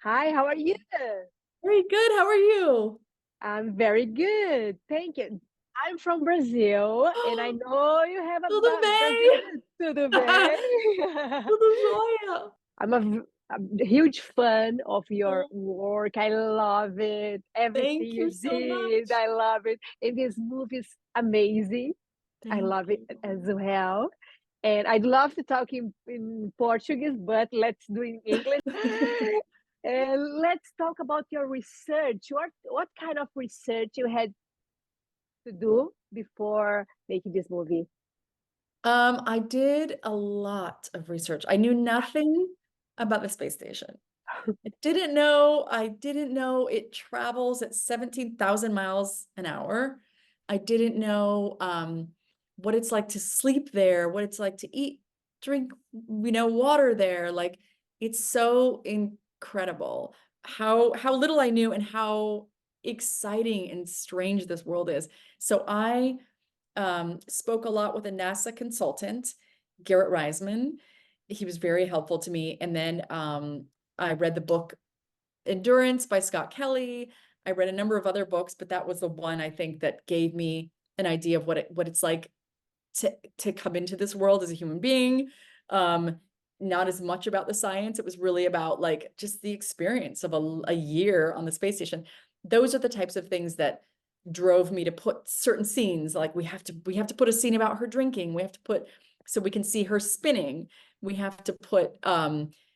Hi, how are you? Very good. How are you? I'm very good. Thank you. I'm from Brazil, and I know you have a Tudo Brazil. bem? Tudo bem? Tudo jóia. I'm a huge fan of your Oh, work. I love it. Everything thank you you so did, much. I love it. And this movie is amazing. I Thank love it you. as well. And I'd love to talk in Portuguese, but let's do in English. And let's talk about your research. What kind of research you had to do before making this movie? I did a lot of research. I knew nothing about the space station. I didn't know it travels at 17,000 miles an hour. I didn't know what it's like to sleep there, what it's like to eat, drink, water there. Like it's so incredible how little I knew and how exciting and strange this world is. So I spoke a lot with a NASA consultant, Garrett Reisman. He was very helpful to me. And then I read the book Endurance by Scott Kelly. I read a number of other books, but that was the one I think that gave me an idea of what it's like to come into this world as a human being. Um, Not as much about the science. It was really about like just the experience of a year on the space station. Those are the types of things that drove me to put certain scenes. Like we have to put a scene about her drinking. We have to put so we can see her spinning. We have to put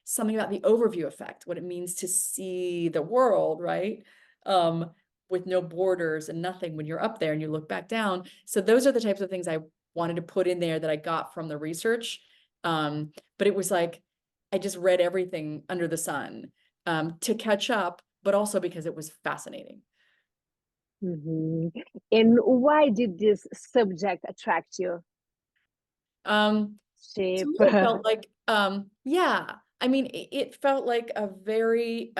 something about the overview effect, what it means to see the world, right? Um, with no borders and nothing when you're up there and you look back down. So those are the types of things I wanted to put in there that I got from the research. But it was like I just read everything under the sun to catch up, but also because it was fascinating. Mhm. And why did this subject attract you? Um, to Shape. me, it felt like, yeah, I mean, it felt like a very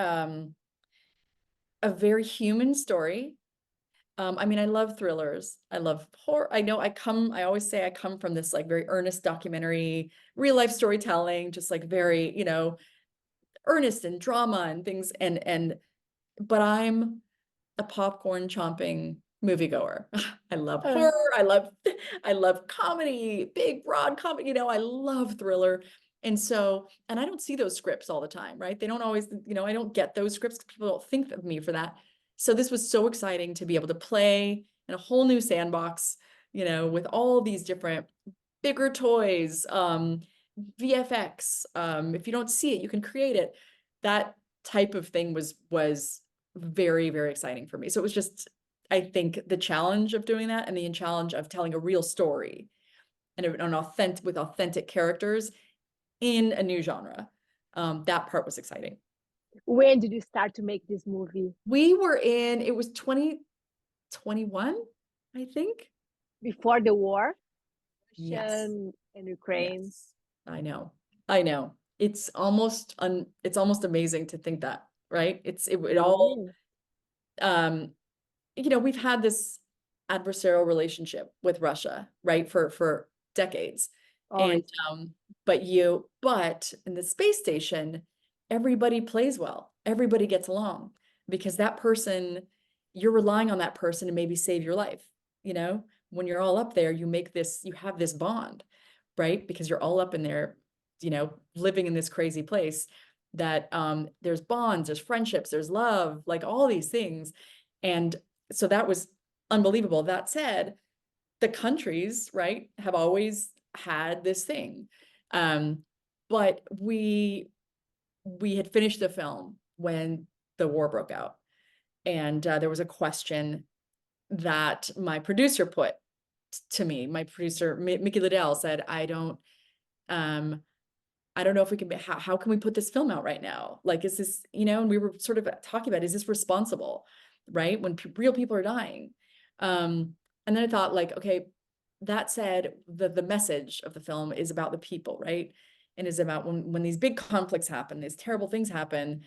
human story. I mean, I love thrillers. I love horror. I always say I come from this like very earnest documentary, real life storytelling, just like very, earnest and drama and things. But I'm a popcorn chomping moviegoer. I love Uh, horror. I love comedy, big, broad comedy. I love thriller. And I don't see those scripts all the time, right? They don't always, I don't get those scripts. People don't think of me for that. So this was so exciting to be able to play in a whole new sandbox, with all these different bigger toys, VFX. If you don't see it, you can create it. That type of thing was very, very exciting for me. So it was just, I think, the challenge of doing that and the challenge of telling a real story and with authentic characters in a new genre. That part was exciting. when did you start to make this movie? It was 2021, I think. Before the war? Yes. Russian and Ukraine. Yes. I know. I know. It's almost amazing to think that, right? It all Mm. um we've had this adversarial relationship with Russia, right, for decades. And Always. but in the space station, everybody plays well. Everybody gets along because that person, you're relying on that person to maybe save your life, When you're all up there, you have this bond, right? Because you're all up in there, living in this crazy place that there's bonds, there's friendships, there's love, like all these things. And so that was unbelievable. That said, the countries, right, have always had this thing. Um, but we had finished the film when the war broke out. And there was a question that my producer put to me. My producer, Mickey Liddell, said, um, I don't know if we can, how can we put this film out right now? Like, is this, and we were sort of talking about, is this responsible, right? When real people are dying. And then I thought like, okay, that said, the message of the film is about the people, right? And is about when these big conflicts happen, these terrible things happen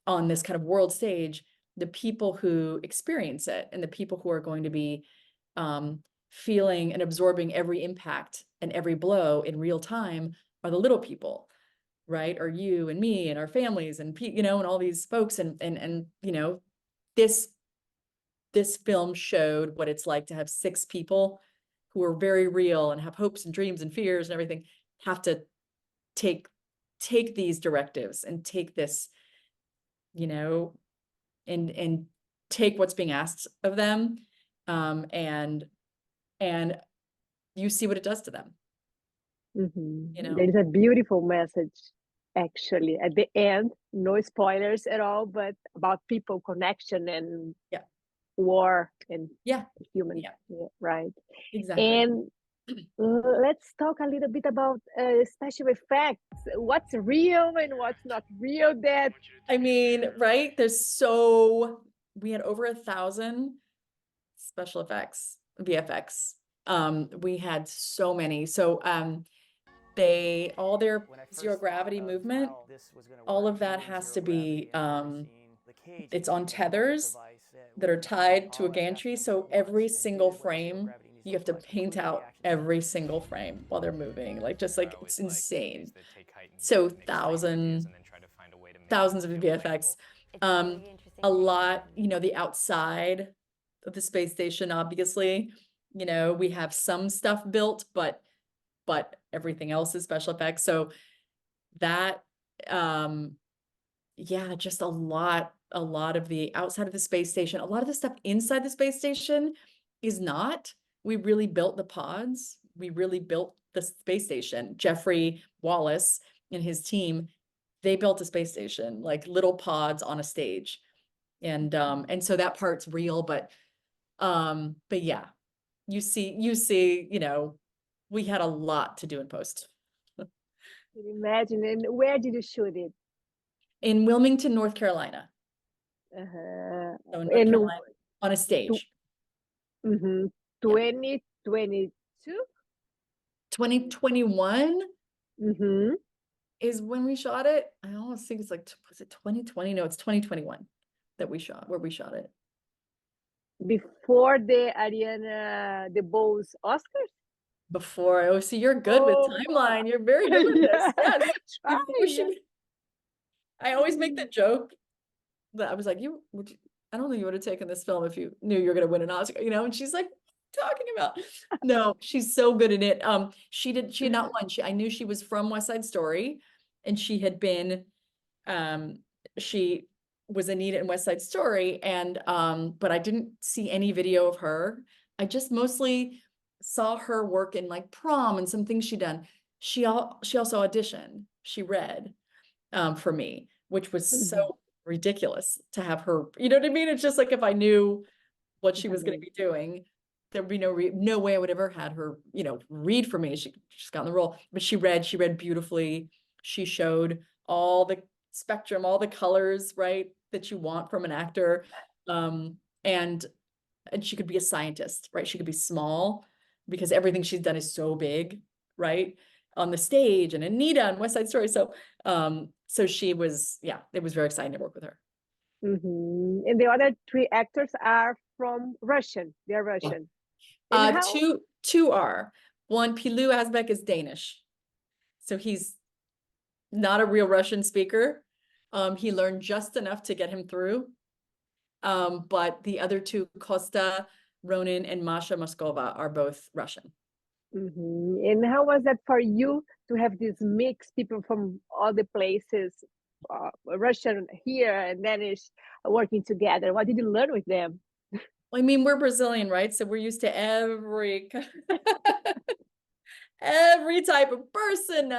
on this kind of world stage, the people who experience it and the people who are going to be feeling and absorbing every impact and every blow in real time are the little people. right? Or you and me and our families and, you know, and all these folks. And, you know, this film showed what it's like to have 6 people who are very real and have hopes and dreams and fears and everything, have to take these directives and take this, you know, and take what's being asked of them. And you see what it does to them, you know? There is a beautiful message, actually, at the end. No spoilers at all, but about people connection and Yeah. war and Yeah. human, Yeah. right? Exactly. And let's talk a little bit about special effects. What's real and what's not real? That I mean, right? We had over 1,000 special effects, VFX. We had so many. So all their zero gravity movement, all of that has to be it's on tethers that are tied to a gantry. So every single frame, you have to paint out every single frame while they're moving. Like, just like, it's insane. So thousands of VFX. A lot, you know, the outside of the space station, obviously, you know, we have some stuff built, but everything else is special effects. So that, yeah, just a lot of the outside of the space station. A lot of the stuff inside the space station is not. We really built the pods. We really built the space station. Jeffrey Wallace and his team, they built a space station, like little pods on a stage. And so that part's real, but yeah, you see, you know, we had a lot to do in post. imagine. And where did you shoot it? In Wilmington, North Carolina. Uh-huh. So in North And Carolina, on a stage. 2022. 2021 Mm-hmm. is when we shot it. I almost think it's like, was it 2020? No, it's 2021 where we shot it. Before the Ariana DeBose Oscars. Before, oh, see, you're good with Oh my. timeline. You're very good with this. Yeah, Yes. trying. I always make the joke that I was like, I don't think you would have taken this film if you knew you were going to win an Oscar, you know? And she's like, talking about? No, she's so good in it. She had not won. I knew she was from West Side Story, and she had been, she was Anita in West Side Story, and but I didn't see any video of her. I just mostly saw her work in like Prom and some things she'd done. She also auditioned. She read for me, which was so ridiculous to have her. You know what I mean? It's just like, if I knew what she was going to be doing, there'd be no way I would ever had her, you know, read for me. She just got in the role, but she read beautifully. She showed all the spectrum, all the colors, right, that you want from an actor. And she could be a scientist, right? She could be small because everything she's done is so big, right? On the stage, and Anita on West Side Story. So, so she was, yeah, it was very exciting to work with her. And the other 3 actors are from Russian. They're Russian. And Two are. One, Pliou Asbaek, is Danish. So he's not a real Russian speaker. He learned just enough to get him through. But the other 2, Costa, Ronin, and Masha Mashkova, are both Russian. And how was that for you to have this mix, people from all the places, Russian here and Danish, working together? What did you learn with them? I mean, we're Brazilian, right? So we're used to every type of person,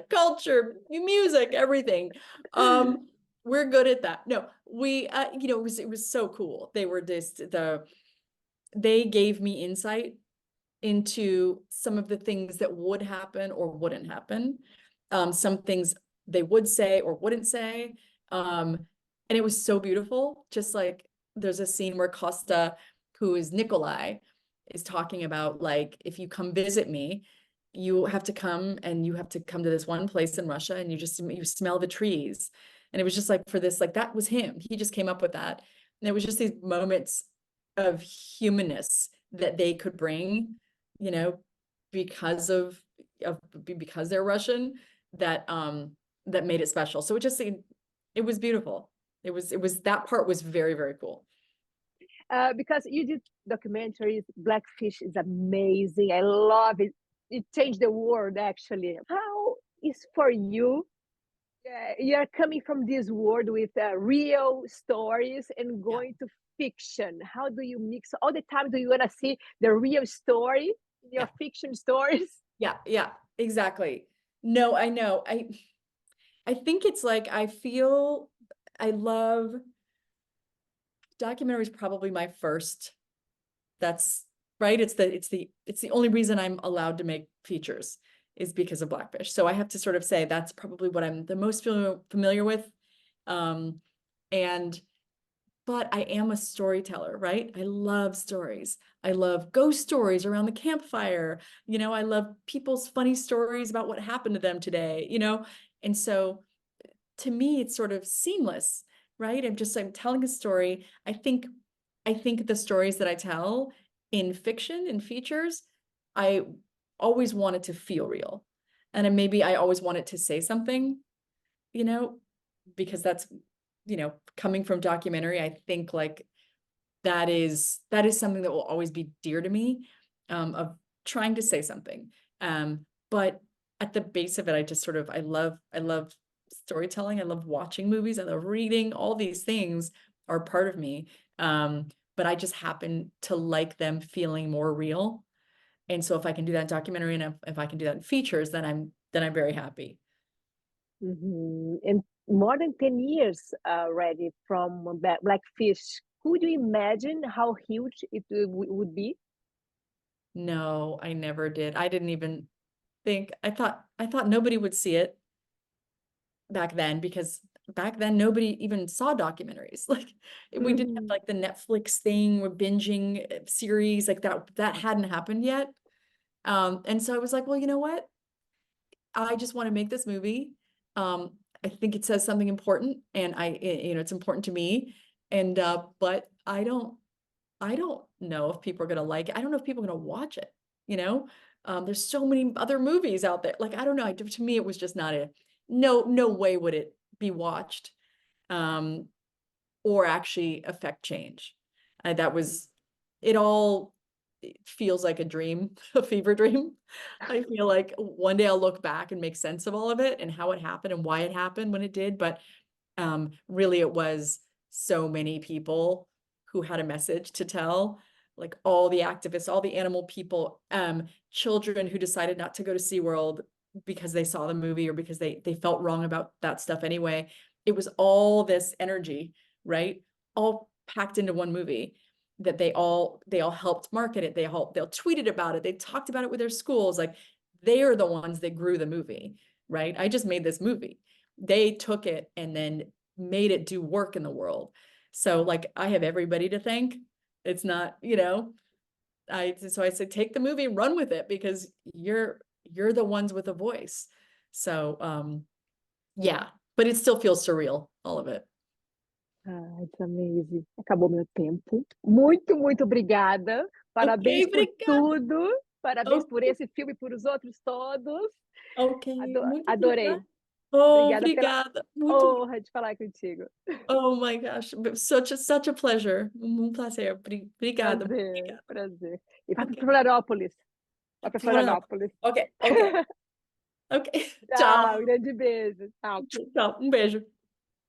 culture, music, everything. We're good at that. No, we, you know, it was so cool. They gave me insight into some of the things that would happen or wouldn't happen. Some things they would say or wouldn't say. And it was so beautiful. Just like, there's a scene where Costa, who is Nikolai, is talking about, like, if you come visit me, you have to come to this one place in Russia, and you smell the trees. And it was just like, for this, like, that was him. He just came up with that. And it was just these moments of humanness that they could bring, you know, because they're Russian, that that made it special. So it was beautiful. It was that part was very, very cool. Because you did documentaries, Blackfish is amazing. I love it. It changed the world, actually. How is for you? You're coming from this world with real stories and going to fiction. How do you mix all the time? Do you want to see the real story in your fiction stories? Yeah, exactly. No, I know. I think it's like I love documentary is probably my first. That's right. It's the only reason I'm allowed to make features is because of Blackfish. So I have to sort of say that's probably what I'm the most familiar with. But I am a storyteller, right? I love stories. I love ghost stories around the campfire. I love people's funny stories about what happened to them today, And so to me, it's sort of seamless, right? I'm telling a story. I think the stories that I tell in fiction, in features, I always want it to feel real. And maybe I always want it to say something, because that's, coming from documentary, I think like that is something that will always be dear to me, of trying to say something. But at the base of it, I love storytelling. I love watching movies. I love reading. All these things are part of me. But I just happen to like them feeling more real. And so if I can do that in documentary and if I can do that in features, then I'm very happy. And more than 10 years already from Blackfish. Could you imagine how huge it would be? No, I never did. I didn't even think, I thought nobody would see it back then, because back then nobody even saw documentaries. Like we didn't have like the Netflix thing or binging series like that hadn't happened yet. And so I was like, well, you know what? I just want to make this movie. I think it says something important, and it's important to me. And but I don't know if people are gonna like it. I don't know if people are gonna watch it. There's so many other movies out there. Like I don't know. To me, it was just not no way would it be watched, or actually affect change. That was it. All it feels like a dream, a fever dream. I feel like one day I'll look back and make sense of all of it and how it happened and why it happened when it did. But really, it was so many people who had a message to tell, like all the activists, all the animal people, children who decided not to go to SeaWorld because they saw the movie or because they felt wrong about that stuff anyway. It was all this energy, right? All packed into one movie that they all helped market it. They'll tweeted about it. They talked about it with their schools. Like they are the ones that grew the movie, right? I just made this movie. They took it and then made it do work in the world. So like I have everybody to thank. It's not, so I said, take the movie and run with it because you're the ones with a voice. So yeah, but it still feels surreal, all of it. It's amazing. Acabou meu tempo. Muito, muito obrigada. Parabéns por Obrigada. tudo. Parabéns por Okay. esse filme e por os outros todos. Muito Adorei. obrigada. Oh, Obrigada pela obrigada. Muito. honra de falar contigo. Oh my gosh, such a pleasure. Prazer. Obrigada. Prazer, Obrigada. prazer. E vai para Okay. Florianópolis. Vai para Florianópolis. Ok. Ok. Tchau, Tchau. grande beijo. Tchau. Tchau. Beijo.